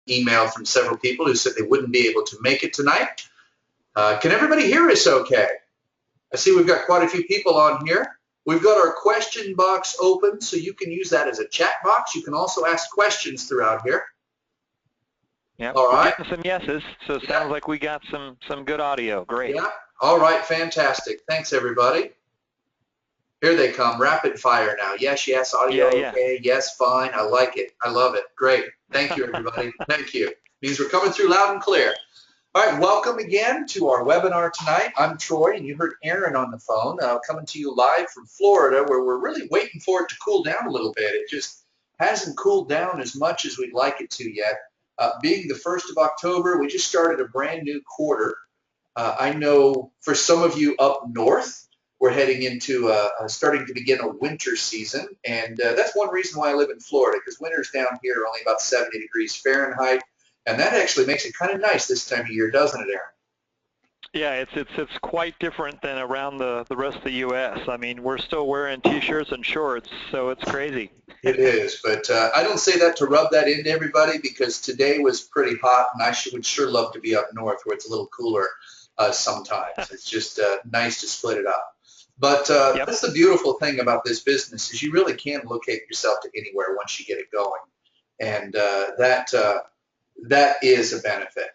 email from several people who said they wouldn't be able to make it tonight. Can everybody hear us okay? I see we've got quite a few people on here. We've got our question box open, so you can use that as a chat box. You can also ask questions throughout here. Yeah, all right. We're getting some yeses, so it sounds like we got some good audio. Great. Yeah. All right, fantastic. Thanks, everybody. Here they come, rapid fire now. Yes, yes, audio okay. Yes, fine. I like it. I love it. Great. Thank you, everybody. Thank you. Means we're coming through loud and clear. All right, welcome again to our webinar tonight. I'm Troy, and you heard Aaron on the phone, coming to you live from Florida, where we're really waiting for it to cool down a little bit. It just hasn't cooled down as much as we'd like it to yet. Being the 1st of October, we just started a brand new quarter. I know for some of you up north, we're heading into starting to begin a winter season, and that's one reason why I live in Florida, because winters down here are only about 70 degrees Fahrenheit. And that actually makes it kind of nice this time of year, doesn't it, Aaron? Yeah, it's quite different than around the rest of the U.S. I mean, we're still wearing T-shirts and shorts, so it's crazy. It is, but I don't say that to rub that into everybody, because today was pretty hot, and I would sure love to be up north where it's a little cooler sometimes. It's just nice to split it up. But that's the beautiful thing about this business, is you really can locate yourself to anywhere once you get it going, and that is a benefit.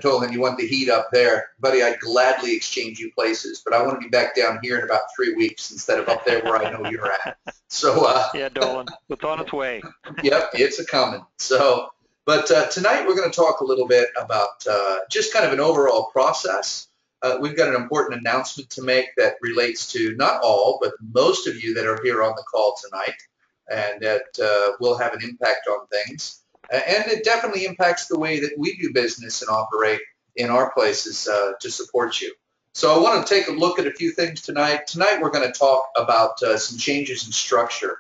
Dolan, you want the heat up there. Buddy, I'd gladly exchange you places, but I want to be back down here in about 3 weeks instead of up there where I know you're at. So yeah, Dolan, it's on its way. Yep, it's a coming. So, but tonight we're going to talk a little bit about just kind of an overall process. We've got an important announcement to make that relates to not all, but most of you that are here on the call tonight, and that will have an impact on things. And it definitely impacts the way that we do business and operate in our places to support you. So I want to take a look at a few things tonight. Tonight we're going to talk about some changes in structure.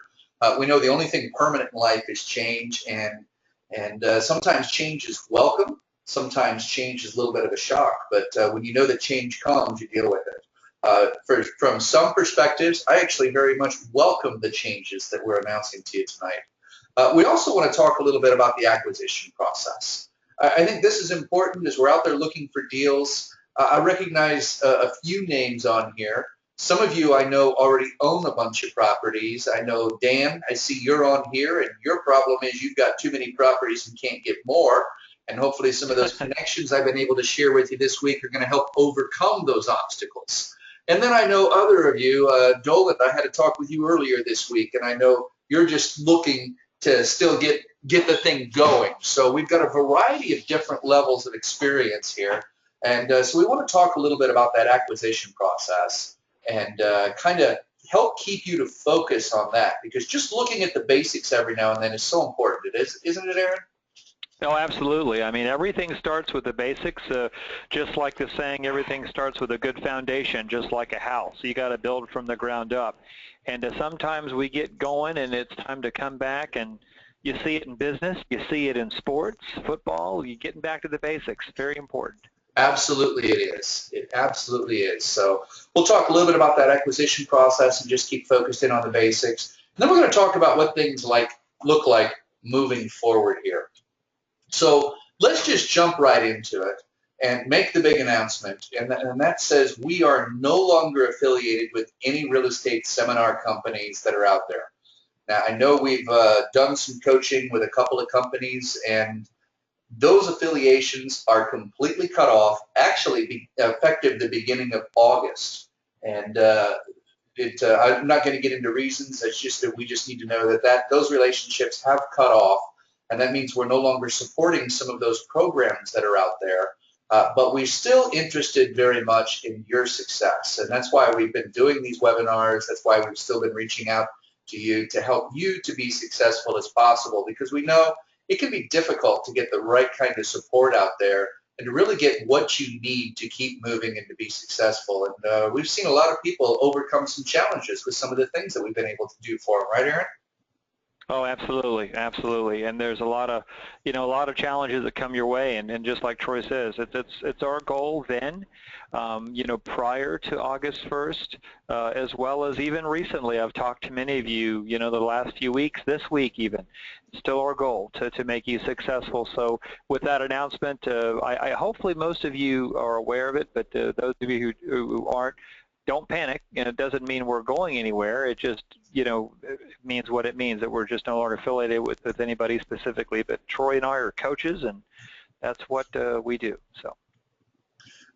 We know the only thing permanent in life is change, and sometimes change is welcome. Sometimes change is a little bit of a shock, but when you know that change comes, you deal with it. From some perspectives, I actually very much welcome the changes that we're announcing to you tonight. We also want to talk a little bit about the acquisition process. I think this is important as we're out there looking for deals. I recognize a few names on here. Some of you I know already own a bunch of properties. I know, Dan, I see you're on here, and your problem is you've got too many properties and can't get more. And hopefully some of those connections I've been able to share with you this week are going to help overcome those obstacles. And then I know other of you, Dolan, I had a talk with you earlier this week, and I know you're just looking to still get the thing going. So we've got a variety of different levels of experience here. And so we want to talk a little bit about that acquisition process and kind of help keep you to focus on that, because just looking at the basics every now and then is so important. It is, isn't it, Aaron? No, absolutely. I mean, everything starts with the basics. Just like the saying, everything starts with a good foundation, just like a house. You got to build from the ground up. And sometimes we get going and it's time to come back, and you see it in business, you see it in sports, football, you're getting back to the basics. Very important. Absolutely it is. It absolutely is. So we'll talk a little bit about that acquisition process and just keep focused in on the basics. And then we're going to talk about what things look like moving forward here. So let's just jump right into it and make the big announcement, and that says we are no longer affiliated with any real estate seminar companies that are out there. Now, I know we've done some coaching with a couple of companies, and those affiliations are completely cut off, actually effective the beginning of August. And I'm not going to get into reasons. It's just that we just need to know that those relationships have cut off, and that means we're no longer supporting some of those programs that are out there. But we're still interested very much in your success, and that's why we've been doing these webinars. That's why we've still been reaching out to you to help you to be successful as possible, because we know it can be difficult to get the right kind of support out there and to really get what you need to keep moving and to be successful. And we've seen a lot of people overcome some challenges with some of the things that we've been able to do for them, right, Aaron? Oh, absolutely, absolutely. And there's a lot of, a lot of challenges that come your way. And just like Troy says, it's our goal then, prior to August 1st, as well as even recently. I've talked to many of you, the last few weeks, this week even. Still our goal to make you successful. So with that announcement, I hopefully most of you are aware of it, but those of you who aren't, don't panic. It doesn't mean we're going anywhere. It just, it means what it means, that we're just no longer affiliated with anybody specifically. But Troy and I are coaches, and that's what we do. So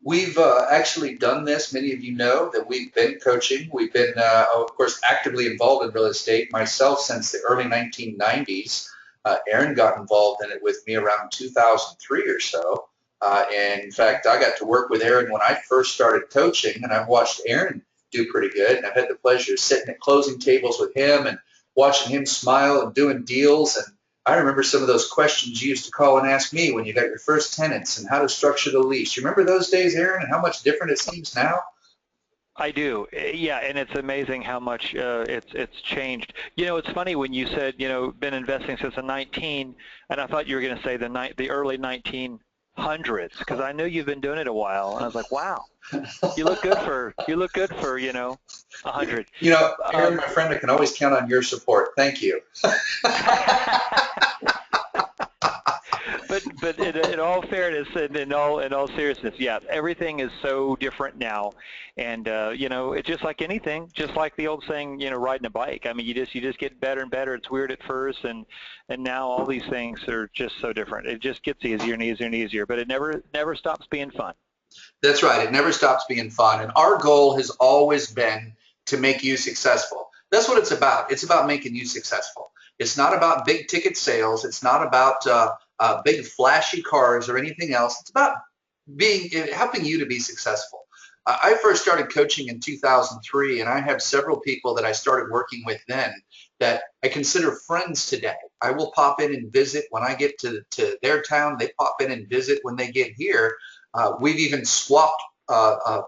We've actually done this. Many of you know that we've been coaching. We've been, of course, actively involved in real estate myself since the early 1990s. Aaron got involved in it with me around 2003 or so. And in fact, I got to work with Aaron when I first started coaching, and I've watched Aaron do pretty good. And I've had the pleasure of sitting at closing tables with him and watching him smile and doing deals. And I remember some of those questions you used to call and ask me when you got your first tenants and how to structure the lease. You remember those days, Aaron, and how much different it seems now? I do. Yeah, and it's amazing how much it's changed. It's funny when you said, been investing since the 19, and I thought you were going to say the early 1900s, because I knew you've been doing it a while, and I was like, wow, you look good for 100. Aaron, my friend, I can always count on your support. Thank you. But in all fairness and in all seriousness, yeah, everything is so different now, and it's just like anything, just like the old saying, riding a bike. I mean, you just get better and better. It's weird at first, and now all these things are just so different. It just gets easier and easier and easier, but it never stops being fun. That's right. It never stops being fun, and our goal has always been to make you successful. That's what it's about. It's about making you successful. It's not about big ticket sales. It's not about big flashy cars or anything else. It's about helping you to be successful. I first started coaching in 2003, and I have several people that I started working with then that I consider friends today. I will pop in and visit when I get to their town. They pop in and visit when they get here. We've even swapped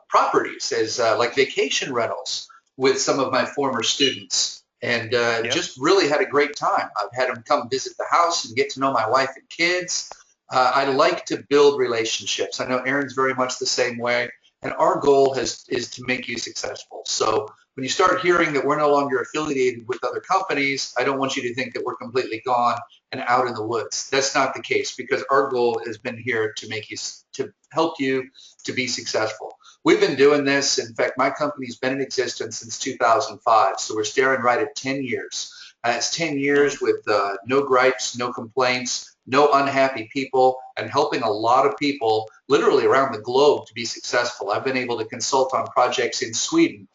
properties as like vacation rentals with some of my former students, and Yep. just really had a great time. I've had them come visit the house and get to know my wife and kids. I like to build relationships. I know Aaron's very much the same way, and our goal is to make you successful. So when you start hearing that we're no longer affiliated with other companies, I don't want you to think that we're completely gone and out in the woods. That's not the case, because our goal has been here to help you to be successful. We've been doing this. In fact, my company's been in existence since 2005, so we're staring right at 10 years. It's 10 years with no gripes, no complaints, no unhappy people, and helping a lot of people literally around the globe to be successful. I've been able to consult on projects in Sweden,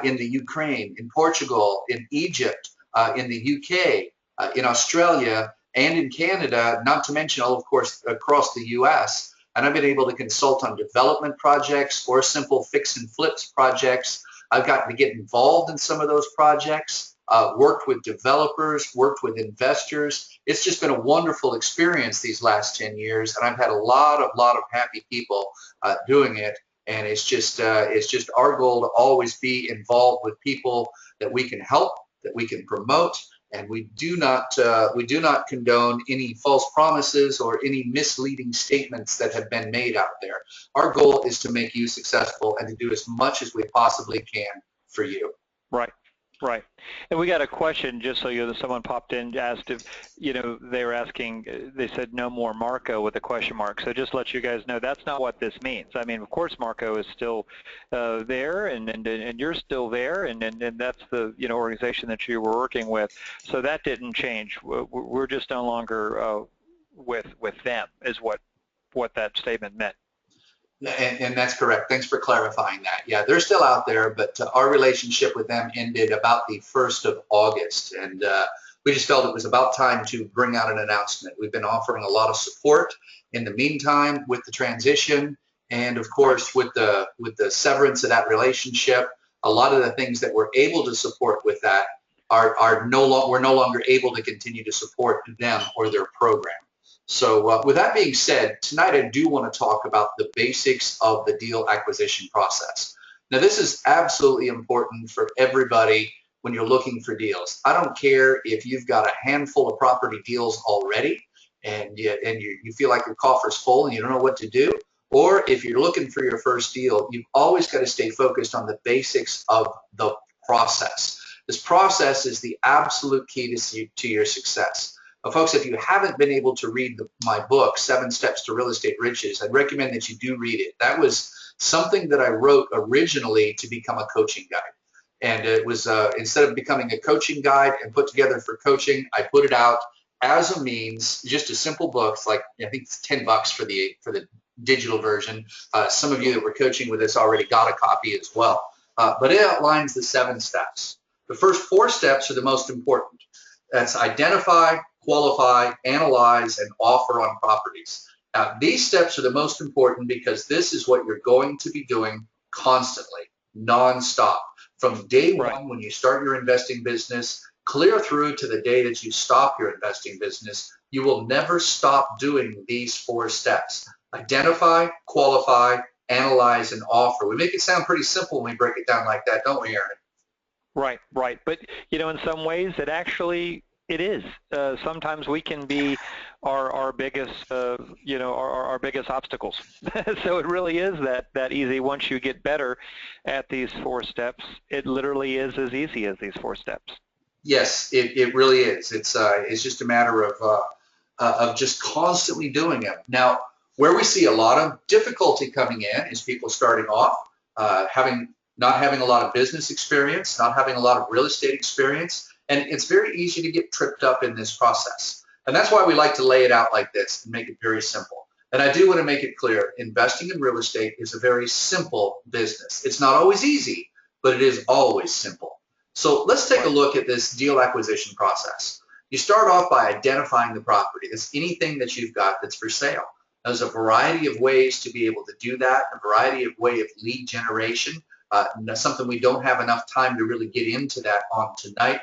in the Ukraine, in Portugal, in Egypt, in the UK, in Australia, and in Canada, not to mention, of course, across the US. And I've been able to consult on development projects or simple fix and flips projects. I've gotten to get involved in some of those projects, worked with developers, worked with investors. It's just been a wonderful experience these last 10 years, and I've had a lot of happy people doing it. And it's just our goal to always be involved with people that we can help, that we can promote, and we do not condone any false promises or any misleading statements that have been made out there. Our goal is to make you successful and to do as much as we possibly can for you. Right. Right. And we got a question, just so someone popped in, asked if, they were asking, they said no more Marco with a question mark. So just let you guys know that's not what this means. I mean, of course, Marco is still there, and you're still there, and that's the, organization that you were working with. So that didn't change. We're just no longer with them, is what that statement meant. And that's correct. Thanks for clarifying that. Yeah, they're still out there, but our relationship with them ended about the 1st of August. And we just felt it was about time to bring out an announcement. We've been offering a lot of support in the meantime with the transition, and of course with the severance of that relationship. A lot of the things that we're able to support with that we're no longer able to continue to support them or their program. So with that being said, tonight I do want to talk about the basics of the deal acquisition process. Now, this is absolutely important for everybody, when you're looking for deals. I don't care if you've got a handful of property deals already and you feel like your coffer's full and you don't know what to do, or if you're looking for your first deal, you've always got to stay focused on the basics of the process. This process is the absolute key to your success. Folks, if you haven't been able to read my book, 7 Steps to Real Estate Riches, I'd recommend that you do read it. That was something that I wrote originally to become a coaching guide. And it was, instead of becoming a coaching guide and put together for coaching, I put it out as a means, just a simple book. It's like, I think it's $10 for the digital version. Some of you that were coaching with us already got a copy as well. But it outlines the 7 steps. The first 4 steps are the most important. That's identify, qualify, analyze, and offer on properties. Now, these steps are the most important because this is what you're going to be doing constantly, nonstop. From day one, when you start your investing business, clear through to the day that you stop your investing business, you will never stop doing these 4 steps. Identify, qualify, analyze, and offer. We make it sound pretty simple when we break it down like that, don't we, Aaron? Right, right. But, in some ways it is. Sometimes we can be our biggest, our biggest obstacles. So it really is that easy. Once you get better at these 4 steps, it literally is as easy as these 4 steps. Yes, it really is. It's just a matter of just constantly doing it. Now, where we see a lot of difficulty coming in is people starting off, not having a lot of business experience, not having a lot of real estate experience, and it's very easy to get tripped up in this process. And that's why we like to lay it out like this and make it very simple. And I do want to make it clear, investing in real estate is a very simple business. It's not always easy, but it is always simple. So let's take a look at this deal acquisition process. You start off by identifying the property. That's anything that you've got that's for sale. There's a variety of ways to be able to do that, a variety of way of lead generation. Something we don't have enough time to really get into that on tonight.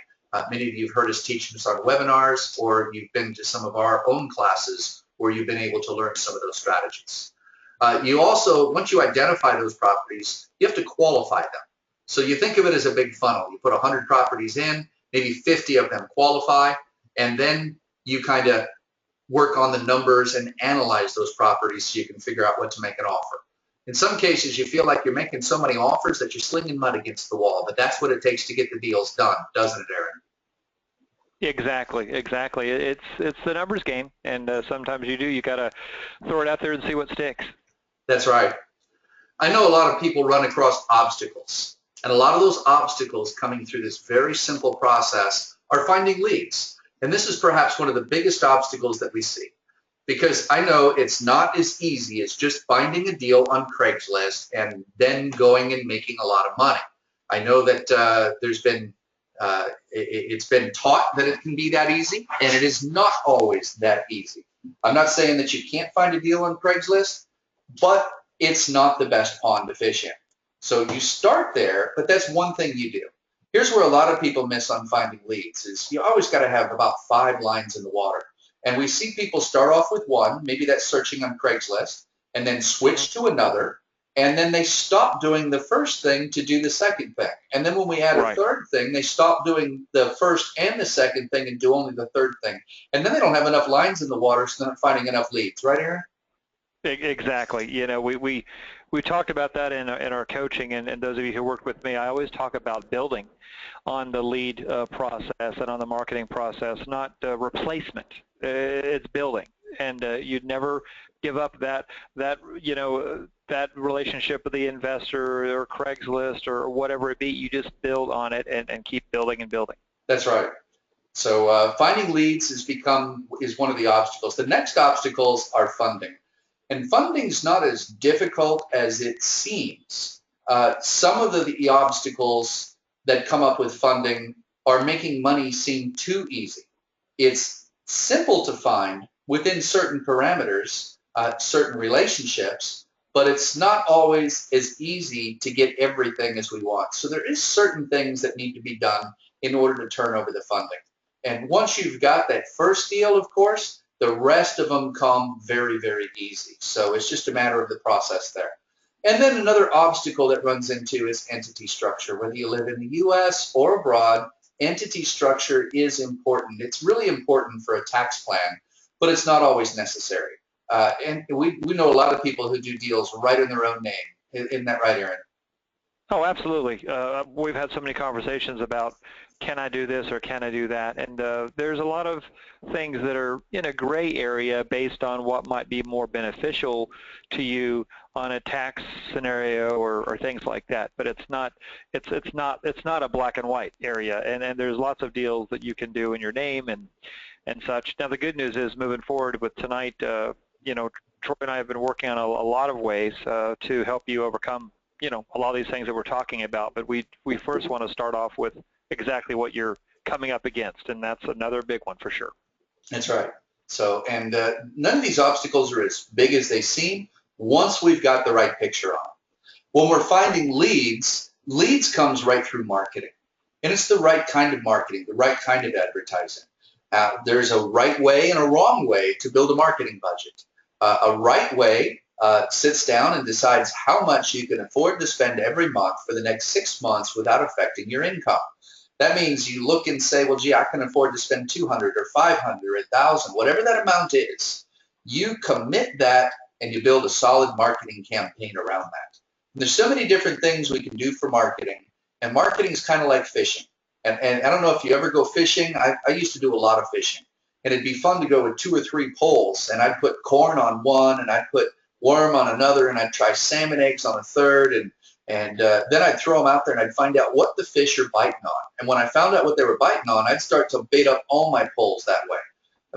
Many of you have heard us teach this on webinars, or you've been to some of our own classes where you've been able to learn some of those strategies. You also, once you identify those properties, you have to qualify them. So you think of it as a big funnel. You put 100 properties in, maybe 50 of them qualify, and then you kind of work on the numbers and analyze those properties so you can figure out what to make an offer. In some cases, you feel like you're making so many offers that you're slinging mud against the wall, but that's what it takes to get the deals done, doesn't it, Aaron? Exactly. It's the numbers game, and sometimes you got to throw it out there and see what sticks. That's right. I know a lot of people run across obstacles, and a lot of those obstacles coming through this very simple process are finding leads. And this is perhaps one of the biggest obstacles that we see, because I know it's not as easy as just finding a deal on Craigslist and then going and making a lot of money. I know that it's been taught that it can be that easy, and it is not always that easy. I'm not saying that you can't find a deal on Craigslist, but it's not the best pond to fish in. So you start there, but that's one thing you do. Here's where a lot of people miss on finding leads is you always got to have about 5 lines in the water. And we see people start off with one, maybe that's searching on Craigslist, and then switch to another, and then they stop doing the first thing to do the second thing. And then when we add a third thing, they stop doing the first and the second thing and do only the third thing. And then they don't have enough lines in the water, so they're not finding enough leads. Right, Aaron? Exactly. We talked about that in our coaching, and those of you who worked with me, I always talk about building on the lead process and on the marketing process, not replacement. It's building, and you'd never give up that relationship with the investor or Craigslist or whatever it be. You just build on it and keep building and building. That's right. So finding leads is one of the obstacles. The next obstacles are funding. And funding is not as difficult as it seems. Some of the obstacles that come up with funding are making money seem too easy. It's simple to find within certain parameters, certain relationships, but it's not always as easy to get everything as we want. So there is certain things that need to be done in order to turn over the funding. And once you've got that first deal, of course, the rest of them come very, very easy. So it's just a matter of the process there. And then another obstacle that runs into is entity structure. Whether you live in the US or abroad, entity structure is important. It's really important for a tax plan, but it's not always necessary. And we know a lot of people who do deals right in their own name. Isn't that right, Aaron? Oh, absolutely. We've had so many conversations about, can I do this or can I do that? And there's a lot of things that are in a gray area based on what might be more beneficial to you on a tax scenario or things like that. But it's not a black and white area. And there's lots of deals that you can do in your name and such. Now the good news is, moving forward with tonight, Troy and I have been working on a lot of ways to help you overcome a lot of these things that we're talking about, but we first want to start off with exactly what you're coming up against, and that's another big one for sure. That's right. So, and none of these obstacles are as big as they seem once we've got the right picture on. When we're finding leads comes right through marketing, and it's the right kind of marketing, the right kind of advertising. There's a right way and a wrong way to build a marketing budget. A right way sits down and decides how much you can afford to spend every month for the next 6 months without affecting your income. That means you look and say, well, gee, I can afford to spend 200 or 500 or 1,000, whatever that amount is. You commit that and you build a solid marketing campaign around that. And there's so many different things we can do for marketing, and marketing is kind of like fishing. And I don't know if you ever go fishing. I used to do a lot of fishing, and it'd be fun to go with 2 or 3 poles, and I'd put corn on one, and I'd put worm on another, and I'd try salmon eggs on a third, and then I'd throw them out there and I'd find out what the fish are biting on. And when I found out what they were biting on, I'd start to bait up all my poles that way.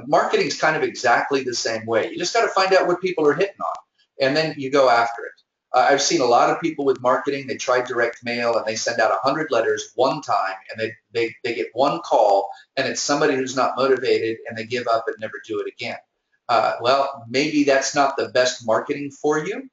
Marketing's kind of exactly the same way. You just got to find out what people are hitting on, and then you go after it. I've seen a lot of people with marketing. They try direct mail and they send out 100 letters one time, and they get one call, and it's somebody who's not motivated, and they give up and never do it again. Well, maybe that's not the best marketing for you.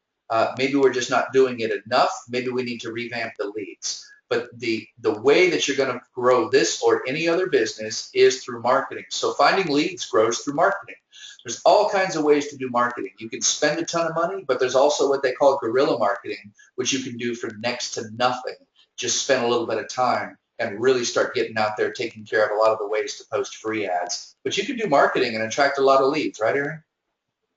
Maybe we're just not doing it enough. Maybe we need to revamp the leads. But the way that you're going to grow this or any other business is through marketing. So finding leads grows through marketing. There's all kinds of ways to do marketing. You can spend a ton of money, but there's also what they call guerrilla marketing, which you can do for next to nothing. Just spend a little bit of time and really start getting out there, taking care of a lot of the ways to post free ads. But you can do marketing and attract a lot of leads, right, Aaron?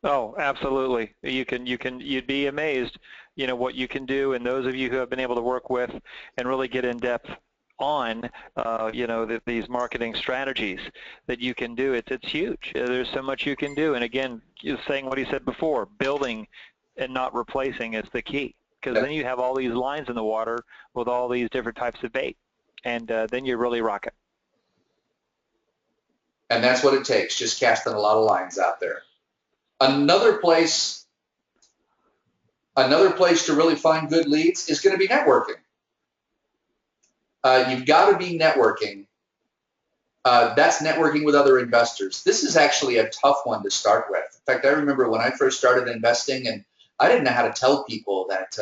Oh, absolutely. You'd be amazed, what you can do. And those of you who have been able to work with and really get in depth on, these marketing strategies that you can do, it's huge. There's so much you can do. And again, just saying what he said before, building and not replacing is the key, because then you have all these lines in the water with all these different types of bait, and then you really rock it. And that's what it takes, just casting a lot of lines out there. Another place to really find good leads is going to be networking. You've got to be networking. That's networking with other investors. This is actually a tough one to start with. In fact, I remember when I first started investing, and I didn't know how to tell people that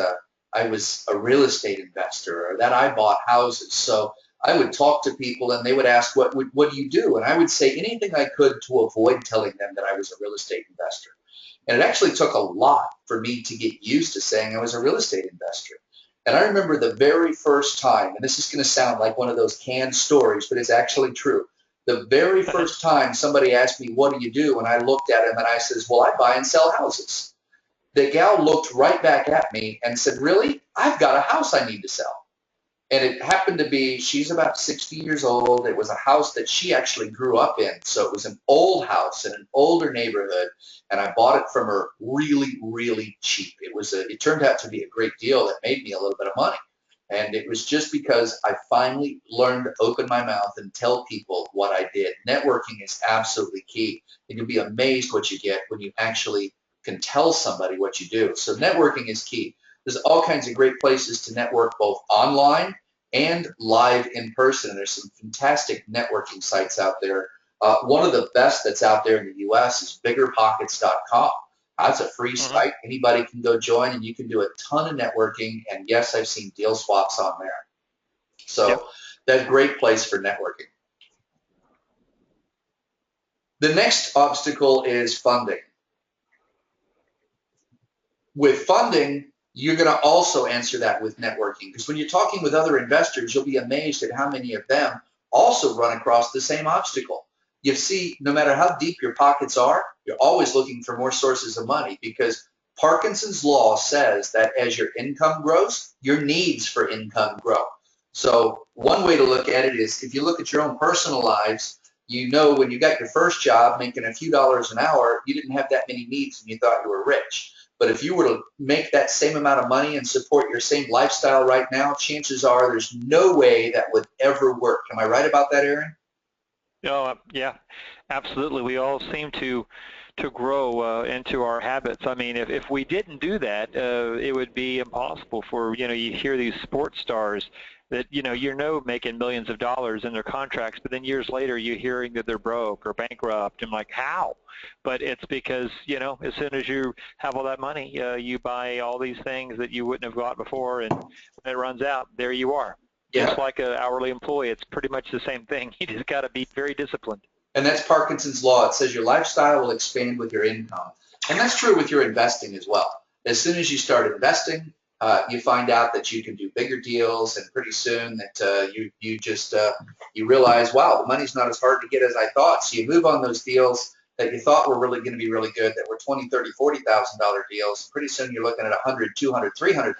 I was a real estate investor or that I bought houses. So I would talk to people and they would ask, what do you do? And I would say anything I could to avoid telling them that I was a real estate investor. And it actually took a lot for me to get used to saying I was a real estate investor. And I remember the very first time, and this is going to sound like one of those canned stories, but it's actually true. The very first time somebody asked me, what do you do? And I looked at him and I says, well, I buy and sell houses. The gal looked right back at me and said, really? I've got a house I need to sell. And it happened to be, she's about 60 years old. It was a house that she actually grew up in. So it was an old house in an older neighborhood. And I bought it from her really, really cheap. It turned out to be a great deal that made me a little bit of money. And it was just because I finally learned to open my mouth and tell people what I did. Networking is absolutely key. And you'll be amazed what you get when you actually can tell somebody what you do. So networking is key. There's all kinds of great places to network, both online and live in person. And there's some fantastic networking sites out there. One of the best that's out there in the U.S. is biggerpockets.com. That's a free site. Anybody can go join, and you can do a ton of networking. And yes, I've seen deal swaps on there. So that's a great place for networking. The next obstacle is funding. With funding, You're going to also answer that with networking, because when you're talking with other investors, you'll be amazed at how many of them also run across the same obstacle. You see, no matter how deep your pockets are, you're always looking for more sources of money, because Parkinson's law says that as your income grows, your needs for income grow. So one way to look at it is, if you look at your own personal lives, you know when you got your first job making a few dollars an hour, you didn't have that many needs and you thought you were rich. But if you were to make that same amount of money and support your same lifestyle right now, chances are there's no way that would ever work. Am I right about that, Aaron? Oh, yeah, absolutely. We all seem to grow into our habits. I mean, if we didn't do that, it would be impossible for, you hear these sports stars that, making millions of dollars in their contracts, but then years later you're hearing that they're broke or bankrupt. And like, how? But it's because, as soon as you have all that money, you buy all these things that you wouldn't have bought before, and when it runs out, there you are. Just Yeah. like an hourly employee, it's pretty much the same thing. You just got to be very disciplined. And that's Parkinson's law. It says your lifestyle will expand with your income. And that's true with your investing as well. As soon as you start investing, you find out that you can do bigger deals, and pretty soon that you realize, wow, the money's not as hard to get as I thought. So you move on those deals that you thought were really going to be really good, that were $20, $30, $40,000 deals. Pretty soon you're looking at $100, $200, $300,000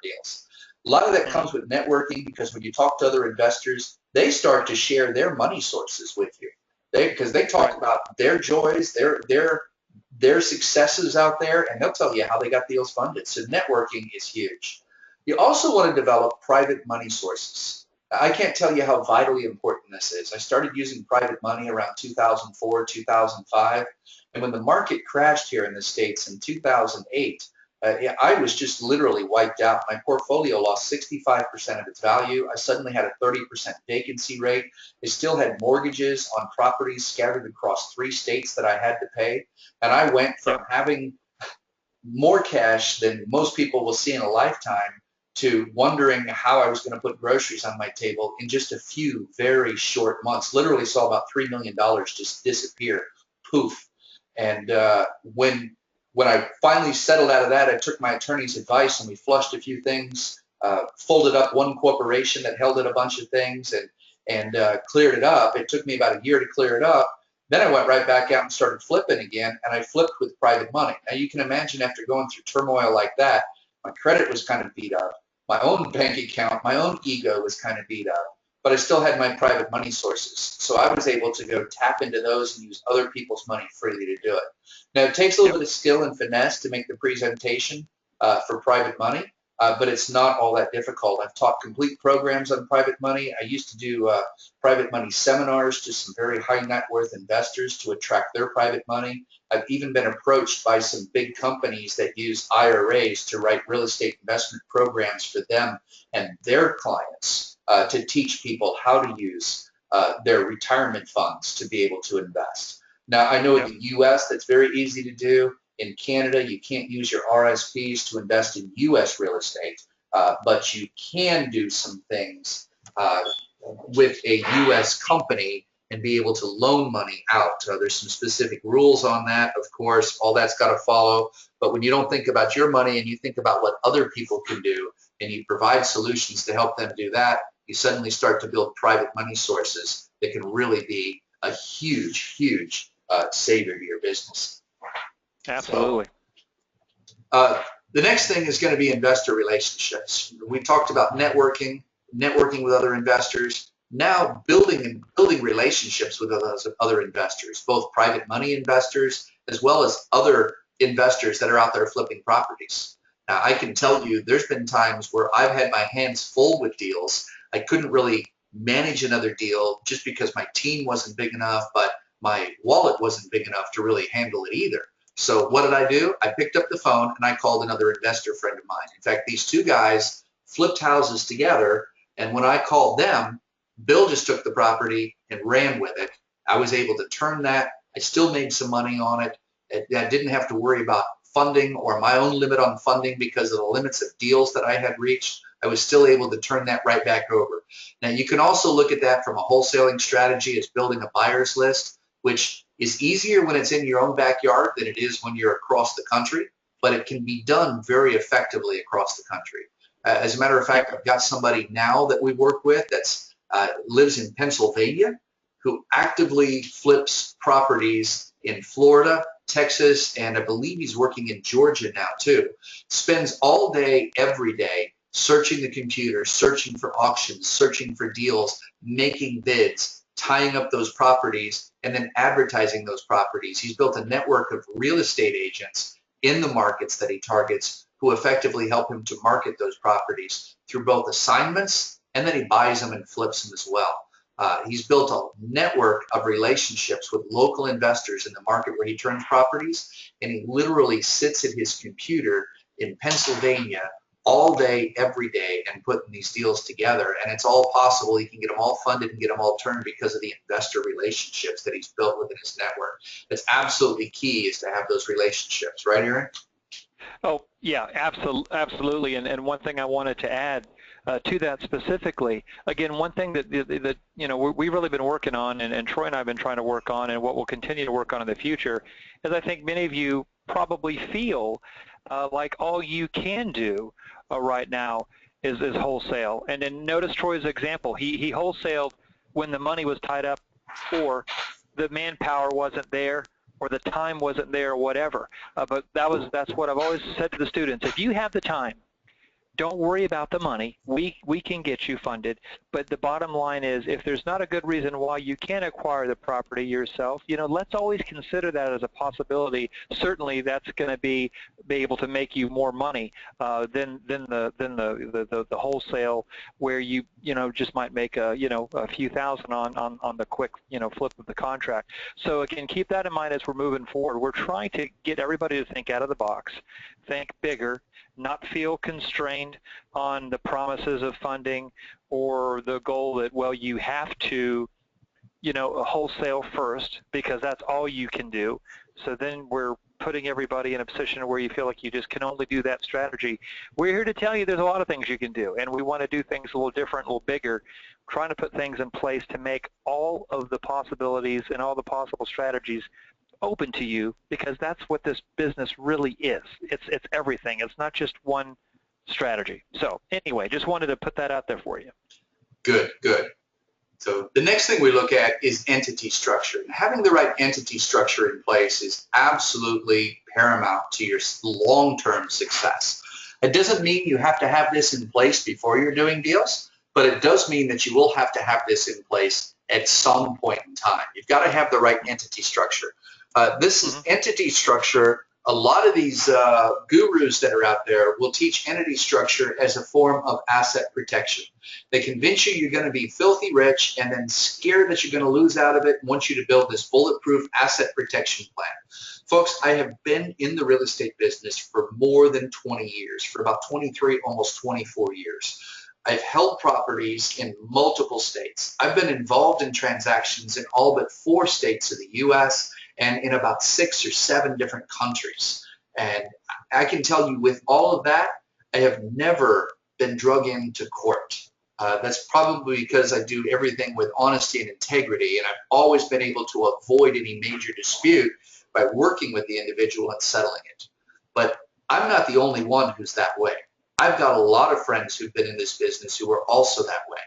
deals. A lot of that comes with networking, because when you talk to other investors, they start to share their money sources with you. Because they talk about their joys, their successes out there, and they'll tell you how they got deals funded. So networking is huge. You also want to develop private money sources. I can't tell you how vitally important this is. I started using private money around 2004, 2005, and when the market crashed here in the States in 2008, I was just literally wiped out. My portfolio lost 65% of its value. I suddenly had a 30% vacancy rate. I still had mortgages on properties scattered across 3 states that I had to pay. And I went from having more cash than most people will see in a lifetime to wondering how I was going to put groceries on my table in just a few very short months. Literally saw about $3 million just disappear, poof. And when I finally settled out of that, I took my attorney's advice and we flushed a few things, folded up one corporation that held in a bunch of things, and cleared it up. It took me about a year to clear it up. Then I went right back out and started flipping again, and I flipped with private money. Now you can imagine, after going through turmoil like that, my credit was kind of beat up. My own bank account, my own ego was kind of beat up, but I still had my private money sources. So I was able to go tap into those and use other people's money freely to do it. Now, it takes a little bit of skill and finesse to make the presentation for private money, but it's not all that difficult. I've taught complete programs on private money. I used to do private money seminars to some very high net worth investors to attract their private money. I've even been approached by some big companies that use IRAs to write real estate investment programs for them and their clients to teach people how to use their retirement funds to be able to invest. Now, I know in the U.S. that's very easy to do. In Canada, you can't use your RSPs to invest in U.S. real estate, but you can do some things with a U.S. company and be able to loan money out. There's some specific rules on that, of course. All that's got to follow. But when you don't think about your money and you think about what other people can do, and you provide solutions to help them do that, you suddenly start to build private money sources that can really be a huge, huge savior to your business. Absolutely. So, the next thing is going to be investor relationships. We talked about networking with other investors. Now building relationships with other investors, both private money investors as well as other investors that are out there flipping properties. Now, I can tell you there's been times where I've had my hands full with deals. I couldn't really manage another deal just because my team wasn't big enough, but my wallet wasn't big enough to really handle it either. So what did I do? I picked up the phone and I called another investor friend of mine. In fact, these two guys flipped houses together, and when I called them, Bill just took the property and ran with it. I was able to turn that. I still made some money on it. I didn't have to worry about funding or my own limit on funding because of the limits of deals that I had reached. I was still able to turn that right back over. Now, you can also look at that from a wholesaling strategy as building a buyer's list, which is easier when it's in your own backyard than it is when you're across the country. but it can be done very effectively across the country. As a matter of fact, I've got somebody now that we work with that's lives in Pennsylvania who actively flips properties in Florida, Texas, and I believe he's working in Georgia now too. Spends all day, every day, searching the computer, searching for auctions, searching for deals, making bids, tying up those properties, and then advertising those properties. He's built a network of real estate agents in the markets that he targets who effectively help him to market those properties through both assignments, and then he buys them and flips them as well. He's built a network of relationships with local investors in the market where he turns properties, and he literally sits at his computer in Pennsylvania all day, every day, and putting these deals together. And it's all possible. He can get them all funded and get them all turned because of the investor relationships that he's built within his network. It's absolutely key is to have those relationships, right, Aaron? Oh, yeah, absolutely. And one thing I wanted to add to that specifically, again, one thing that you know we've really been working on, and Troy and I have been trying to work on, and what we'll continue to work on in the future, is I think many of you probably feel like all you can do right now is wholesale. And then notice Troy's example. He wholesaled when the money was tied up, or the manpower wasn't there, or the time wasn't there, or whatever. But that's what I've always said to the students. If you have the time, don't worry about the money. We can get you funded. But the bottom line is, if there's not a good reason why you can't acquire the property yourself, you know, let's always consider that as a possibility. Certainly, that's going to be able to make you more money than the wholesale, where you know just might make a few thousand on the quick flip of the contract. So again, keep that in mind as we're moving forward. We're trying to get everybody to think out of the box, think bigger, not feel constrained on the promises of funding or the goal that, well, you have to, wholesale first because that's all you can do. So then we're putting everybody in a position where you feel like you just can only do that strategy. We're here to tell you there's a lot of things you can do, and we want to do things a little different, a little bigger, trying to put things in place to make all of the possibilities and all the possible strategies open to you, because that's what this business really is. It's everything. It's not just one strategy. So anyway, just wanted to put that out there for you. Good. So the next thing we look at is entity structure. And having the right entity structure in place is absolutely paramount to your long-term success. It doesn't mean you have to have this in place before you're doing deals, but it does mean that you will have to have this in place at some point in time. You've got to have the right entity structure. This is entity structure. A lot of these gurus that are out there will teach entity structure as a form of asset protection. They convince you you're going to be filthy rich and then scared that you're going to lose out of it and want you to build this bulletproof asset protection plan. Folks, I have been in the real estate business for more than 20 years, for about 23, almost 24 years. I've held properties in multiple states. I've been involved in transactions in all but 4 states of the U.S., and in about 6 or 7 different countries. And I can tell you with all of that, I have never been drug into court. That's probably because I do everything with honesty and integrity, and I've always been able to avoid any major dispute by working with the individual and settling it. But I'm not the only one who's that way. I've got a lot of friends who've been in this business who are also that way.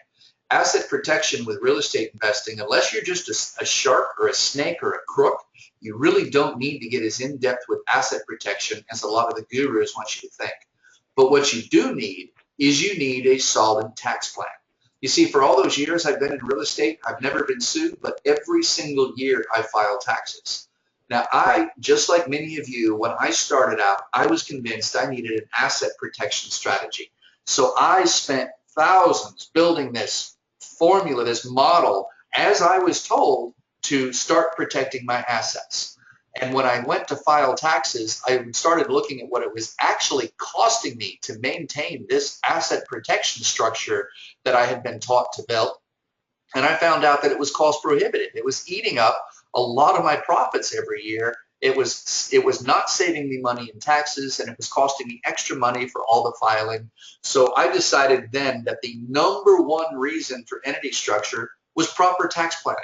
Asset protection with real estate investing, unless you're just a shark or a snake or a crook, you really don't need to get as in-depth with asset protection as a lot of the gurus want you to think. But what you do need is you need a solid tax plan. You see, for all those years I've been in real estate, I've never been sued, but every single year I file taxes. Now, just like many of you, when I started out, I was convinced I needed an asset protection strategy. So I spent thousands building this formula, this model, as I was told, to start protecting my assets. And when I went to file taxes, I started looking at what it was actually costing me to maintain this asset protection structure that I had been taught to build. And I found out that it was cost prohibitive. It was eating up a lot of my profits every year. It was not saving me money in taxes, and it was costing me extra money for all the filing. So I decided then that the #1 reason for entity structure was proper tax planning.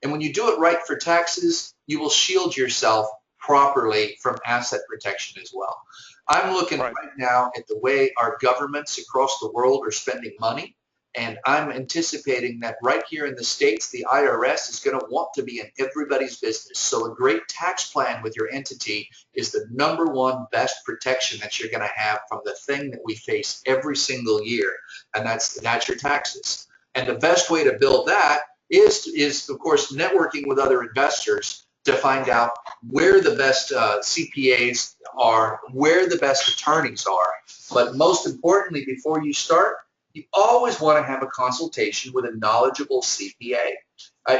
And when you do it right for taxes, you will shield yourself properly from asset protection as well. I'm looking right now at the way our governments across the world are spending money, and I'm anticipating that right here in the States, the IRS is going to want to be in everybody's business. So a great tax plan with your entity is the #1 best protection that you're going to have from the thing that we face every single year, and that's your taxes. And the best way to build that is of course, networking with other investors to find out where the best CPAs are, where the best attorneys are. But most importantly, before you start, you always want to have a consultation with a knowledgeable CPA.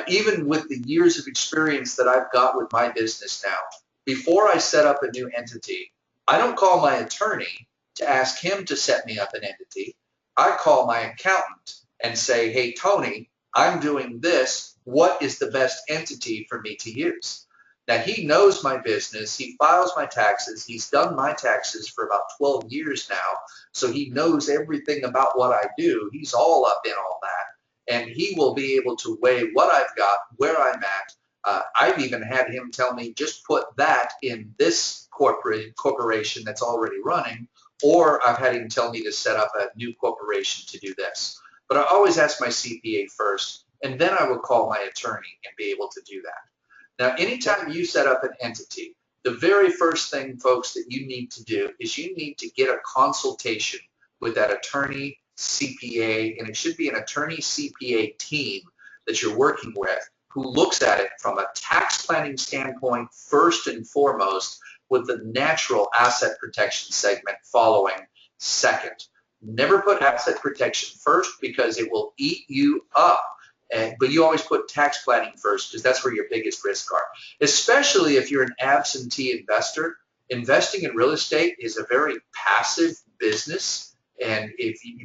Even with the years of experience that I've got with my business now, before I set up a new entity, I don't call my attorney to ask him to set me up an entity. I call my accountant and say, hey, Tony, I'm doing this. What is the best entity for me to use? Now, he knows my business. He files my taxes. He's done my taxes for about 12 years now, so he knows everything about what I do. He's all up in all that, and he will be able to weigh what I've got, where I'm at. I've even had him tell me, just put that in this corporation that's already running, or I've had him tell me to set up a new corporation to do this. But I always ask my CPA first, and then I will call my attorney and be able to do that. Now, anytime you set up an entity, the very first thing, folks, that you need to do is you need to get a consultation with that attorney, CPA, and it should be an attorney CPA team that you're working with who looks at it from a tax planning standpoint first and foremost, with the natural asset protection segment following second. Never put asset protection first because it will eat you up. But you always put tax planning first because that's where your biggest risks are. Especially if you're an absentee investor, investing in real estate is a very passive business, and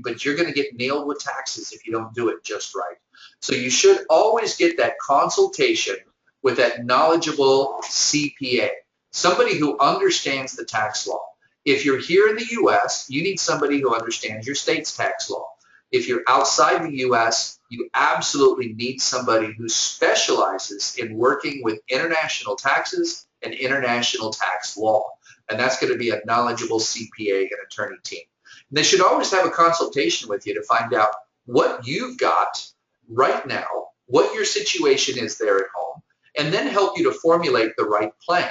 but you're going to get nailed with taxes if you don't do it just right. So you should always get that consultation with that knowledgeable CPA, somebody who understands the tax law. If you're here in the U.S., you need somebody who understands your state's tax law. If you're outside the U.S., you absolutely need somebody who specializes in working with international taxes and international tax law. And that's going to be a knowledgeable CPA and attorney team. And they should always have a consultation with you to find out what you've got right now, what your situation is there at home, and then help you to formulate the right plan.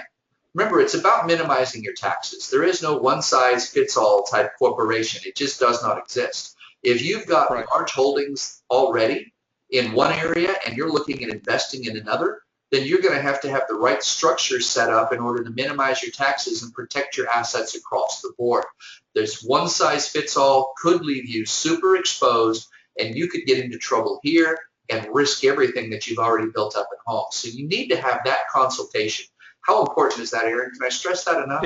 Remember, it's about minimizing your taxes. There is no one-size-fits-all type corporation. It just does not exist. If you've got large holdings already in one area and you're looking at investing in another, then you're going to have the right structure set up in order to minimize your taxes and protect your assets across the board. There's one-size-fits-all could leave you super exposed, and you could get into trouble here and risk everything that you've already built up at home. So you need to have that consultation. How important is that, Aaron? Can I stress that enough?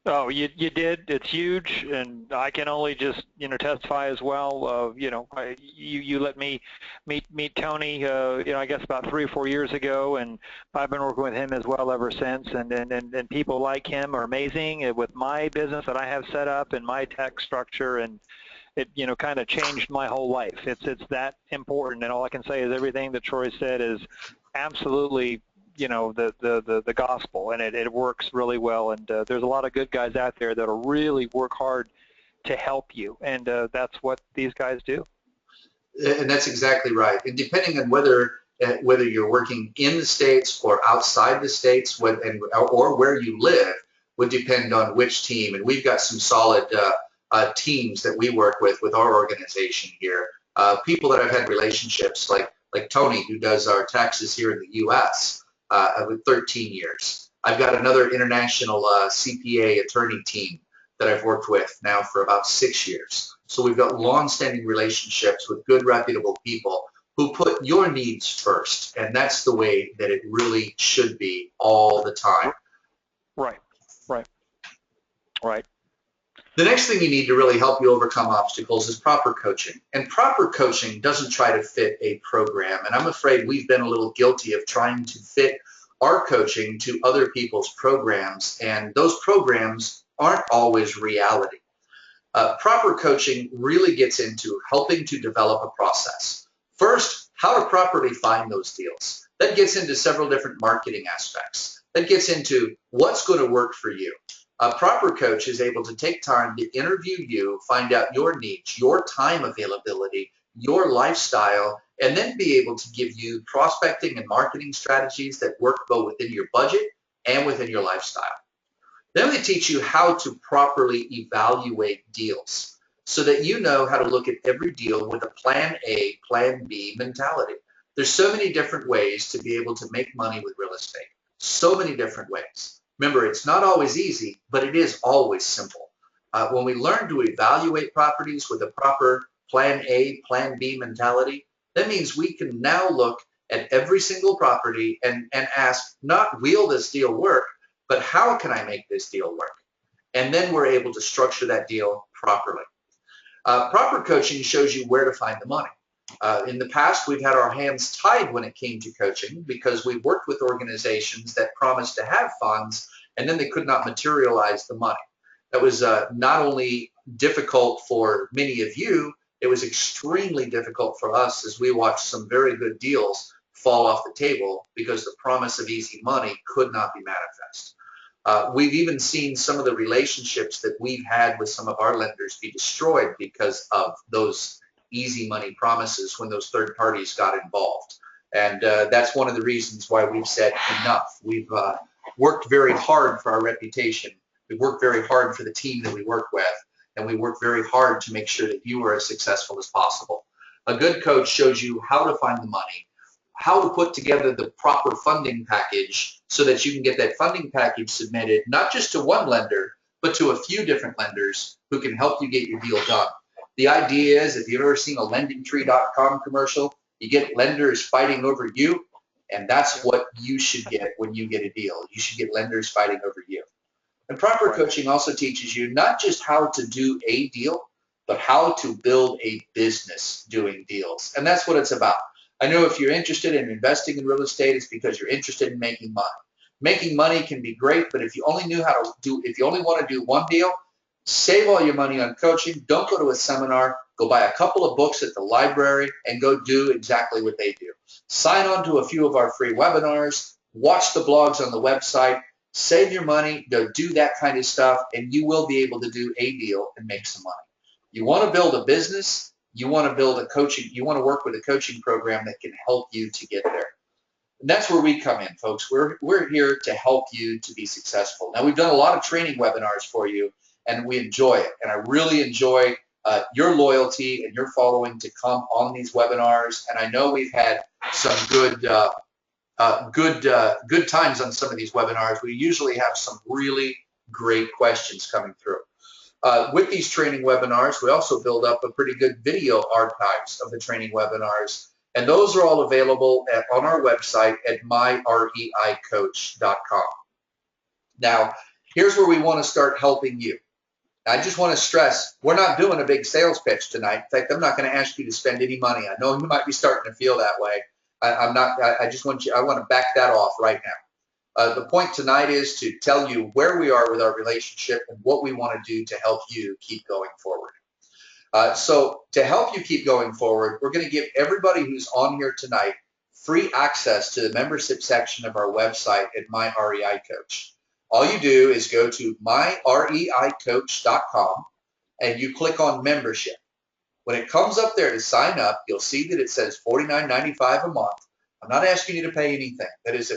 Oh, you did. It's huge, and I can only just testify as well. You let me meet Tony. I guess about 3 or 4 years ago, and I've been working with him as well ever since. And people like him are amazing with my business that I have set up and my tax structure, and it kind of changed my whole life. It's that important, and all I can say is everything that Troy said is absolutely the gospel, and it works really well, and there's a lot of good guys out there that'll really work hard to help you, and that's what these guys do. And that's exactly right. And depending on whether you're working in the States or outside the States, or where you live, would depend on which team. And we've got some solid teams that we work with our organization here. People that I've had relationships like Tony, who does our taxes here in the U.S. With 13 years. I've got another international CPA attorney team that I've worked with now for about 6 years. So we've got long-standing relationships with good, reputable people who put your needs first, and that's the way that it really should be all the time. Right. The next thing you need to really help you overcome obstacles is proper coaching. And proper coaching doesn't try to fit a program. And I'm afraid we've been a little guilty of trying to fit our coaching to other people's programs, and those programs aren't always reality. Proper coaching really gets into helping to develop a process. First, how to properly find those deals. That gets into several different marketing aspects. That gets into what's going to work for you. A proper coach is able to take time to interview you, find out your needs, your time availability, your lifestyle, and then be able to give you prospecting and marketing strategies that work both within your budget and within your lifestyle. Then they teach you how to properly evaluate deals so that you know how to look at every deal with a plan A, plan B mentality. There's so many different ways to be able to make money with real estate. So many different ways. Remember, it's not always easy, but it is always simple. When we learn to evaluate properties with a proper plan A, plan B mentality, that means we can now look at every single property and ask, not will this deal work, but how can I make this deal work? And then we're able to structure that deal properly. Proper coaching shows you where to find the money. In the past, we've had our hands tied when it came to coaching because we've worked with organizations that promised to have funds and then they could not materialize the money. That was not only difficult for many of you, it was extremely difficult for us as we watched some very good deals fall off the table because the promise of easy money could not be manifest. We've even seen some of the relationships that we've had with some of our lenders be destroyed because of those easy money promises when those third parties got involved. And that's one of the reasons why we've said enough. We've worked very hard for our reputation. We've worked very hard for the team that we work with, and we work very hard to make sure that you are as successful as possible. A good coach shows you how to find the money, how to put together the proper funding package so that you can get that funding package submitted, not just to one lender, but to a few different lenders who can help you get your deal done. The idea is, if you've ever seen a LendingTree.com commercial, you get lenders fighting over you, and that's what you should get when you get a deal. You should get lenders fighting over you. And proper coaching also teaches you not just how to do a deal, but how to build a business doing deals. And that's what it's about. I know if you're interested in investing in real estate, it's because you're interested in making money. Making money can be great, but if you only want to do one deal, save all your money on coaching. Don't go to a seminar. Go buy a couple of books at the library and go do exactly what they do. Sign on to a few of our free webinars. Watch the blogs on the website. Save your money. Go do that kind of stuff, and you will be able to do a deal and make some money. You want to build a business. You want to build a coaching. You want to work with a coaching program that can help you to get there. And that's where we come in, folks. We're here to help you to be successful. Now, we've done a lot of training webinars for you, and we enjoy it. And I really enjoy your loyalty and your following to come on these webinars. And I know we've had some good times on some of these webinars. We usually have some really great questions coming through. With these training webinars, we also build up a pretty good video archives of the training webinars. And those are all available on our website at myreicoach.com. Now, here's where we want to start helping you. I just want to stress, we're not doing a big sales pitch tonight. In fact, I'm not going to ask you to spend any money. I know you might be starting to feel that way. I want to back that off right now. The point tonight is to tell you where we are with our relationship and what we want to do to help you keep going forward. So to help you keep going forward, we're going to give everybody who's on here tonight free access to the membership section of our website at myreicoach. All you do is go to myreicoach.com and you click on membership. When it comes up there to sign up, you'll see that it says $49.95 a month. I'm not asking you to pay anything. That is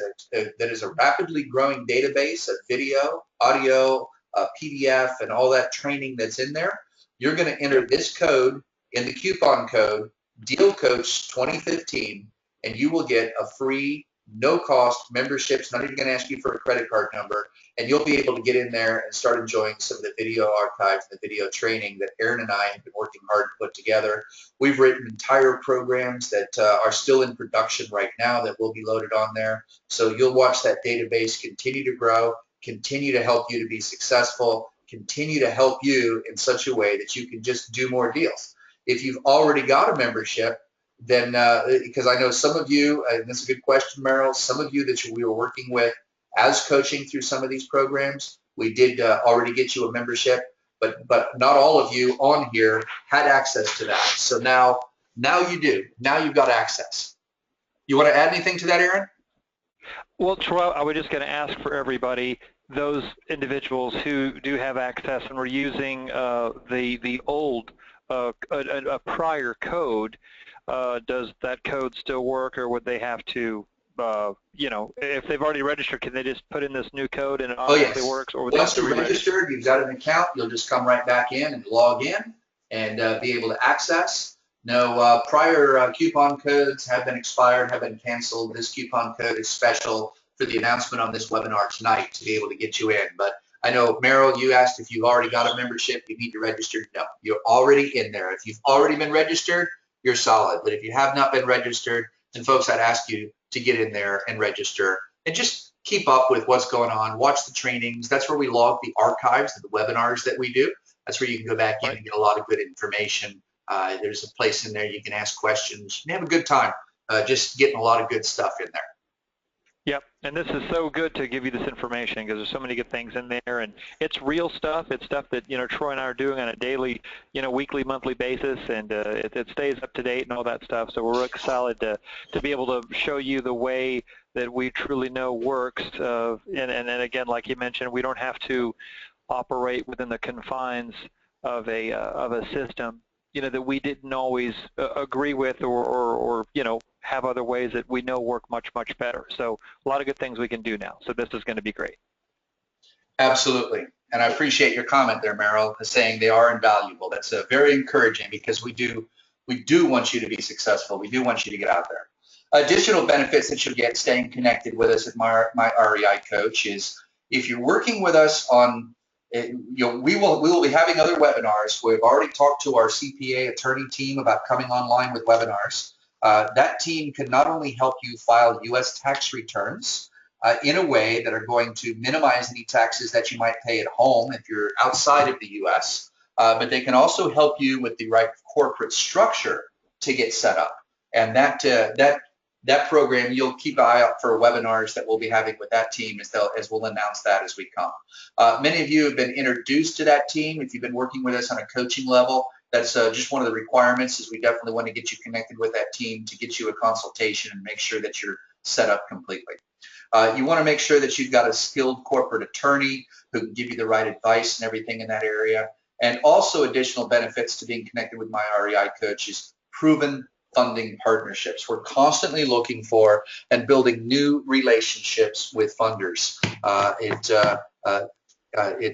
a rapidly growing database of video, audio, PDF, and all that training that's in there. You're going to enter this code in the coupon code, DealCoach2015, and you will get a free, no-cost membership. It's not even going to ask you for a credit card number, and you'll be able to get in there and start enjoying some of the video archives and the video training that Aaron and I have been working hard to put together. We've written entire programs that are still in production right now that will be loaded on there. So you'll watch that database continue to grow, continue to help you to be successful, continue to help you in such a way that you can just do more deals. If you've already got a membership, then because I know some of you, and this is a good question, Meryl, some of you that we were working with as coaching through some of these programs, we did already get you a membership, but not all of you on here had access to that. So now you do. Now you've got access. You want to add anything to that, Aaron? Well, Troy, I was just going to ask for everybody, those individuals who do have access and were using the old a prior code, does that code still work, or would they have to, if they've already registered, can they just put in this new code and it Oh, automatically yes. works, or would they have Once to you're re-register? registered, you've got an account, you'll just come right back in and log in and be able to access. No, prior coupon codes have been expired, have been canceled. This coupon code is special for the announcement on this webinar tonight to be able to get you in. But I know, Meryl, you asked if you've already got a membership, you need to register. No, you're already in there. If you've already been registered, you're solid. But if you have not been registered, then folks, I'd ask you to get in there and register and just keep up with what's going on, watch the trainings. That's where we log the archives of the webinars that we do. That's where you can go back in Right. and get a lot of good information. There's a place in there you can ask questions. You have a good time just getting a lot of good stuff in there. Yep, and this is so good to give you this information because there's so many good things in there, and it's real stuff. It's stuff that Troy and I are doing on a daily, weekly, monthly basis, and it stays up to date and all that stuff. So we're excited to be able to show you the way that we truly know works. And again, like you mentioned, we don't have to operate within the confines of a system that we didn't always agree with or have other ways that we know work much, much better. So a lot of good things we can do now. So this is going to be great. Absolutely. And I appreciate your comment there, Meryl, saying they are invaluable. That's very encouraging because we do want you to be successful. We do want you to get out there. Additional benefits that you'll get staying connected with us at my REI Coach is if you're working with us on, we will be having other webinars. We've already talked to our CPA attorney team about coming online with webinars. That team can not only help you file U.S. tax returns in a way that are going to minimize any taxes that you might pay at home if you're outside of the U.S., but they can also help you with the right corporate structure to get set up. And that program, you'll keep an eye out for webinars that we'll be having with that team as we'll announce that as we come. Many of you have been introduced to that team. If you've been working with us on a coaching level, that's just one of the requirements is we definitely want to get you connected with that team to get you a consultation and make sure that you're set up completely. You want to make sure that you've got a skilled corporate attorney who can give you the right advice and everything in that area. And also additional benefits to being connected with my REI Coach is proven funding partnerships. We're constantly looking for and building new relationships with funders.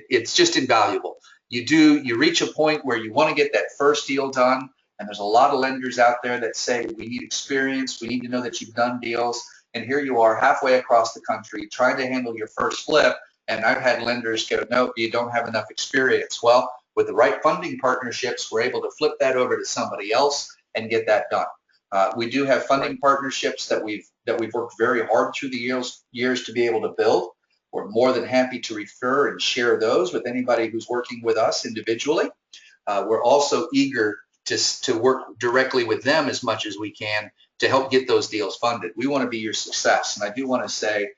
It's just invaluable. You reach a point where you want to get that first deal done, and there's a lot of lenders out there that say we need experience, we need to know that you've done deals, and here you are halfway across the country trying to handle your first flip, and I've had lenders go, no, you don't have enough experience. Well, with the right funding partnerships, we're able to flip that over to somebody else and get that done. We do have funding partnerships that we've worked very hard through the years to be able to build. We're more than happy to refer and share those with anybody who's working with us individually. We're also eager to work directly with them as much as we can to help get those deals funded. We want to be your success. And I do want to say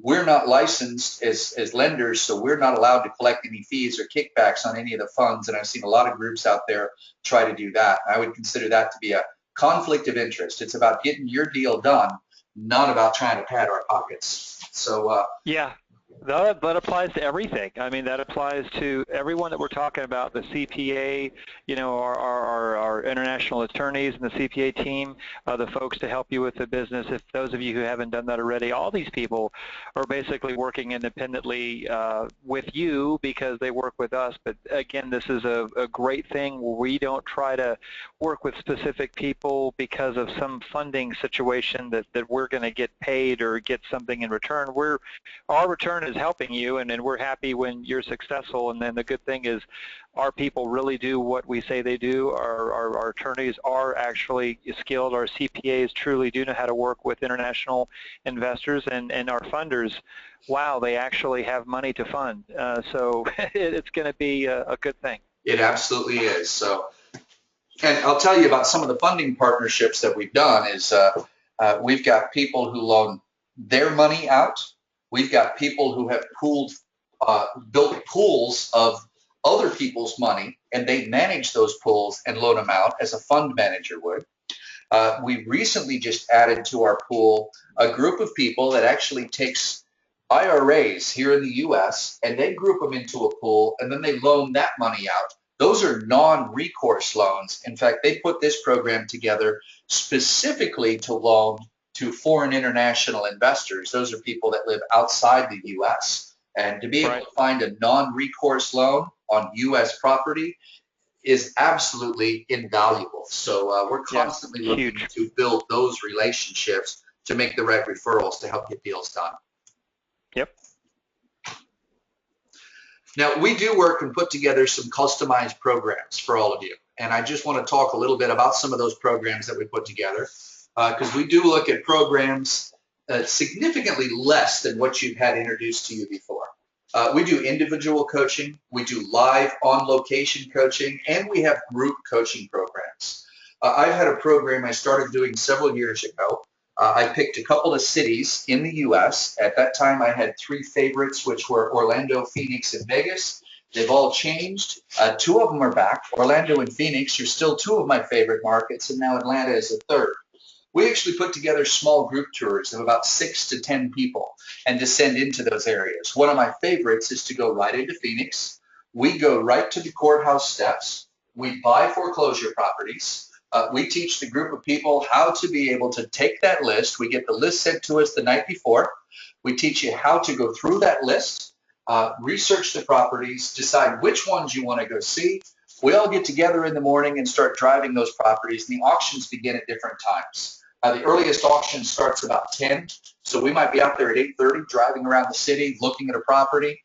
we're not licensed as lenders, so we're not allowed to collect any fees or kickbacks on any of the funds. And I've seen a lot of groups out there try to do that. I would consider that to be a conflict of interest. It's about getting your deal done, not about trying to pad our pockets. So yeah. That applies to everything. I mean, that applies to everyone that we're talking about, the CPA, our international attorneys and the CPA team, the folks to help you with the business. If those of you who haven't done that already, all these people are basically working independently with you because they work with us. But again, this is a great thing where we don't try to work with specific people because of some funding situation that we're going to get paid or get something in return. Our return is helping you, and we're happy when you're successful. And then the good thing is our people really do what we say they do. Our attorneys are actually skilled. Our CPAs truly do know how to work with international investors, and our funders, wow, they actually have money to fund. So it's going to be a good thing. It absolutely is. So, and I'll tell you about some of the funding partnerships that we've done is we've got people who loan their money out. We've got people who have built pools of other people's money, and they manage those pools and loan them out as a fund manager would. We recently just added to our pool a group of people that actually takes IRAs here in the U.S. and they group them into a pool and then they loan that money out. Those are non-recourse loans. In fact, they put this program together specifically to loan to foreign international investors. Those are people that live outside the U.S. And to be able to find a non-recourse loan on U.S. property is absolutely invaluable. So we're constantly looking to build those relationships to make the right referrals to help get deals done. Yep. Now, we do work and put together some customized programs for all of you. And I just want to talk a little bit about some of those programs that we put together, because we do look at programs significantly less than what you've had introduced to you before. We do individual coaching, we do live on-location coaching, and we have group coaching programs. I've had a program I started doing several years ago. I picked a couple of cities in the U.S. At that time, I had 3 favorites, which were Orlando, Phoenix, and Vegas. They've all changed. 2 of them are back. Orlando and Phoenix are still 2 of my favorite markets, and now Atlanta is a 3rd. We actually put together small group tours of about 6 to 10 people and descend into those areas. One of my favorites is to go right into Phoenix. We go right to the courthouse steps. We buy foreclosure properties. We teach the group of people how to be able to take that list. We get the list sent to us the night before. We teach you how to go through that list, research the properties, decide which ones you want to go see. We all get together in the morning and start driving those properties. The auctions begin at different times. The earliest auction starts about 10, so we might be out there at 8:30 driving around the city, looking at a property,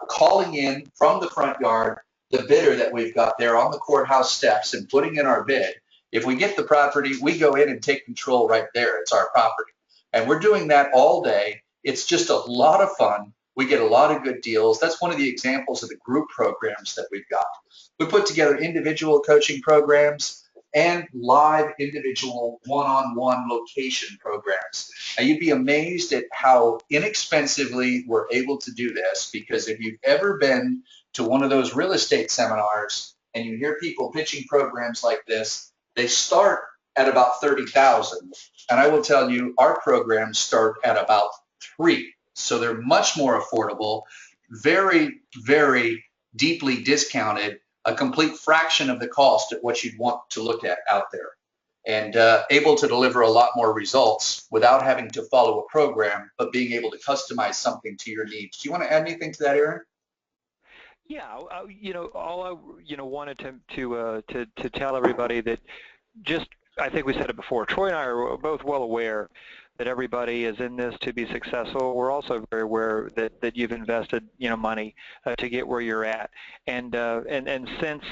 calling in from the front yard the bidder that we've got there on the courthouse steps and putting in our bid. If we get the property, we go in and take control right there. It's our property. And we're doing that all day. It's just a lot of fun. We get a lot of good deals. That's one of the examples of the group programs that we've got. We put together individual coaching programs and live individual one-on-one location programs. Now, you'd be amazed at how inexpensively we're able to do this, because if you've ever been to one of those real estate seminars and you hear people pitching programs like this, they start at about $30,000, and I will tell you our programs start at about $3,000. So they're much more affordable, very, very deeply discounted, a complete fraction of the cost at what you'd want to look at out there, and able to deliver a lot more results without having to follow a program, but being able to customize something to your needs. Do you want to add anything to that, Aaron? Yeah, all I wanted to tell everybody that I think we said it before. Troy and I are both well aware that everybody is in this to be successful. We're also very aware that you've invested money to get where you're at, and since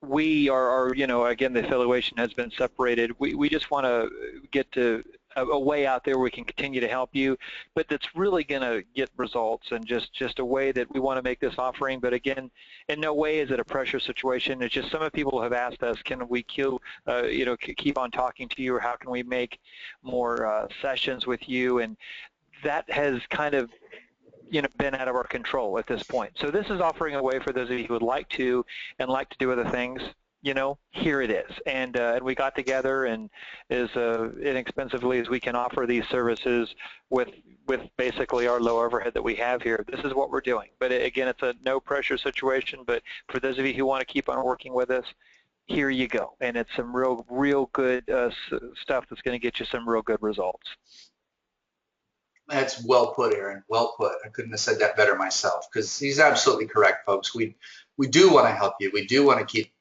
we are again, the affiliation has been separated. We just want to get to a way out there where we can continue to help you, but that's really going to get results, and just a way that we want to make this offering. But again, in no way is it a pressure situation. It's just some of the people have asked us, can we keep on talking to you, or how can we make more sessions with you? And that has kind of been out of our control at this point. So this is offering a way for those of you who would like to do other things. Here it is, and we got together, and as inexpensively as we can offer these services with basically our low overhead that we have here, this is what we're doing. But again, it's a no pressure situation, but for those of you who want to keep on working with us, here you go, and it's some real good stuff that's going to get you some real good results. That's well put, Aaron. Well put. I couldn't have said that better myself, because he's absolutely correct, folks. We do want to help you. We do want to keep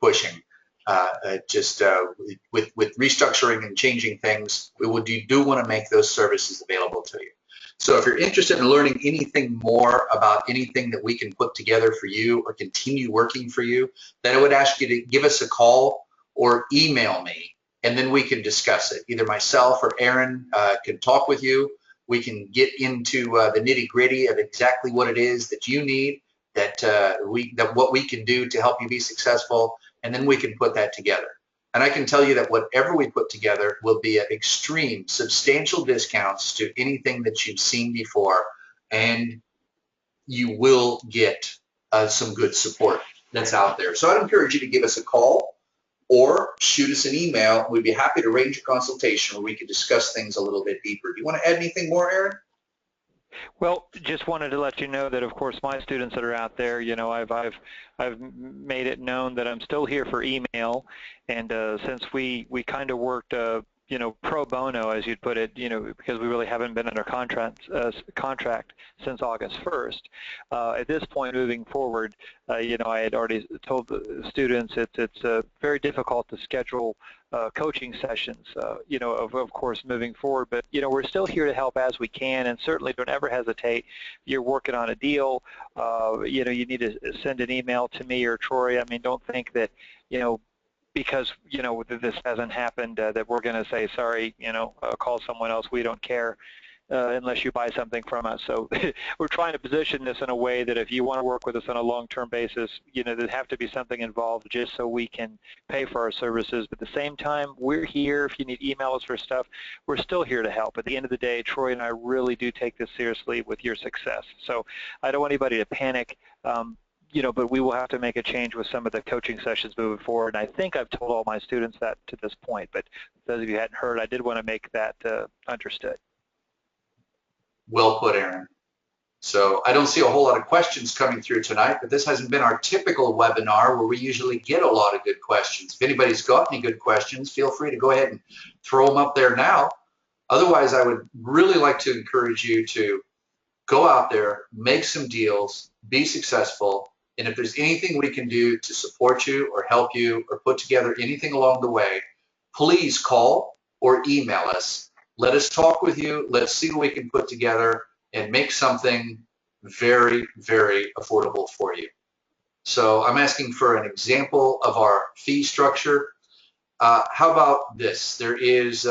pushing. With restructuring and changing things, we do want to make those services available to you. So if you're interested in learning anything more about anything that we can put together for you or continue working for you, then I would ask you to give us a call or email me, and then we can discuss it. Either myself or Aaron can talk with you. We can get into the nitty-gritty of exactly what it is that you need, what we can do to help you be successful, and then we can put that together. And I can tell you that whatever we put together will be at extreme, substantial discounts to anything that you've seen before, and you will get some good support that's out there. So I'd encourage you to give us a call or shoot us an email. We'd be happy to arrange a consultation where we could discuss things a little bit deeper. Do you want to add anything more, Aaron? Well, just wanted to let you know that, of course, my students that are out there, I've made it known that I'm still here for email, and since we kind of worked, pro bono, as you'd put it, because we really haven't been under contract since August 1st. At this point, moving forward, I had already told the students it's very difficult to schedule coaching sessions, of course, moving forward. But, we're still here to help as we can, and certainly don't ever hesitate. You're working on a deal, you need to send an email to me or Troy. I mean, don't think that, because, this hasn't happened, that we're going to say, sorry, call someone else. We don't care unless you buy something from us. So we're trying to position this in a way that if you want to work with us on a long-term basis, there'd have to be something involved just so we can pay for our services. But at the same time, we're here. If you need email us for stuff, we're still here to help. At the end of the day, Troy and I really do take this seriously with your success. So I don't want anybody to panic. But we will have to make a change with some of the coaching sessions moving forward. And I think I've told all my students that to this point, but those of you who hadn't heard, I did want to make that understood. Well put, Aaron. So I don't see a whole lot of questions coming through tonight, but this hasn't been our typical webinar where we usually get a lot of good questions. If anybody's got any good questions, feel free to go ahead and throw them up there now. Otherwise, I would really like to encourage you to go out there, make some deals, be successful. And if there's anything we can do to support you or help you or put together anything along the way, please call or email us. Let us talk with you. Let's see what we can put together and make something very, very affordable for you. So I'm asking for an example of our fee structure. How about this? There is,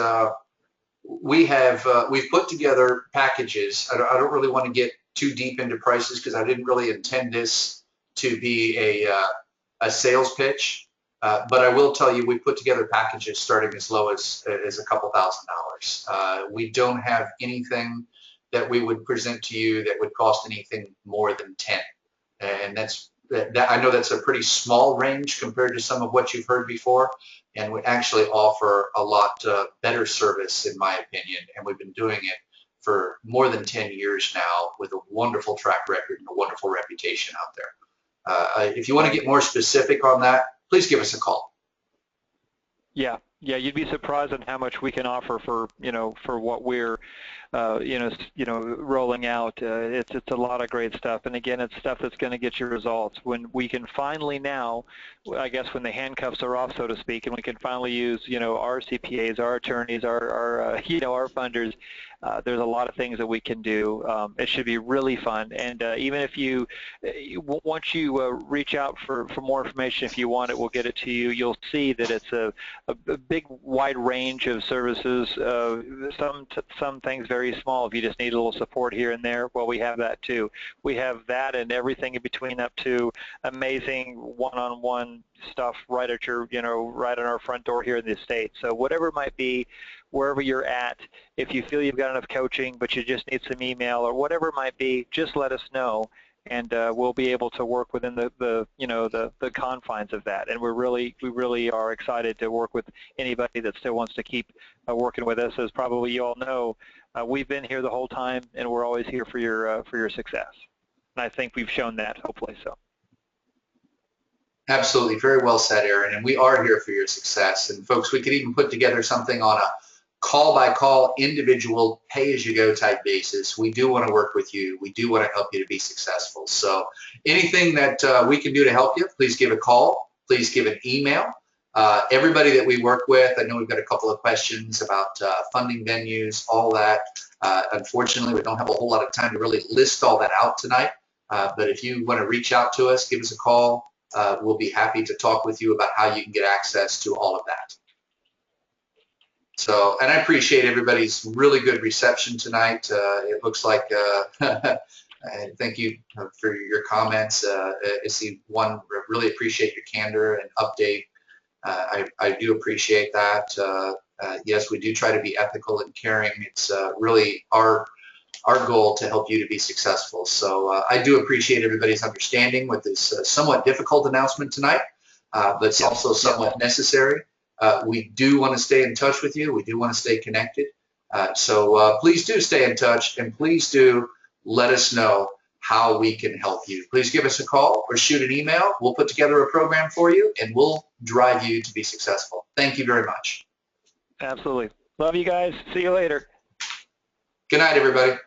we've put together packages. I don't really want to get too deep into prices because I didn't really intend this to be a sales pitch, but I will tell you we put together packages starting as low as a couple $1,000s. We don't have anything that we would present to you that would cost anything more than 10, and I know that's a pretty small range compared to some of what you've heard before, and we actually offer a lot better service in my opinion, and we've been doing it for more than 10 years now with a wonderful track record and a wonderful reputation out there. If you want to get more specific on that, please give us a call. Yeah, you'd be surprised on how much we can offer for what we're rolling out. It's a lot of great stuff, and again, it's stuff that's going to get you results. When we can finally now, I guess when the handcuffs are off, so to speak, and we can finally use our CPAs, our attorneys, our funders. There's a lot of things that we can do. It should be really fun, and even if once you reach out for more information, if you want it, we'll get it to you. You'll see that it's a big, wide range of services. Some things very small. If you just need a little support here and there, well, we have that too. We have that and everything in between, up to amazing one-on-one stuff right at your, right on our front door here in the States. So whatever it might be, wherever you're at, if you feel you've got enough coaching but you just need some email or whatever it might be, just let us know, and we'll be able to work within the confines of that. And we really are excited to work with anybody that still wants to keep working with us. As probably you all know, we've been here the whole time, and we're always here for your success. And I think we've shown that, hopefully so. Absolutely, very well said, Aaron. And we are here for your success. And folks, we could even put together something on a call-by-call, individual, pay-as-you-go type basis. We do want to work with you. We do want to help you to be successful. So anything that we can do to help you, please give a call. Please give an email. Everybody that we work with, I know we've got a couple of questions about funding venues, all that. Unfortunately, we don't have a whole lot of time to really list all that out tonight. But if you want to reach out to us, give us a call. We'll be happy to talk with you about how you can get access to all of that. So, and I appreciate everybody's really good reception tonight. It looks like, and thank you for your comments. I see one, really appreciate your candor and update. I do appreciate that. Yes, we do try to be ethical and caring. It's really our goal to help you to be successful. So I do appreciate everybody's understanding with this somewhat difficult announcement tonight. but it's also somewhat necessary. We do want to stay in touch with you. We do want to stay connected. So please do stay in touch, and please do let us know how we can help you. Please give us a call or shoot an email. We'll put together a program for you, and we'll drive you to be successful. Thank you very much. Absolutely. Love you guys. See you later. Good night, everybody.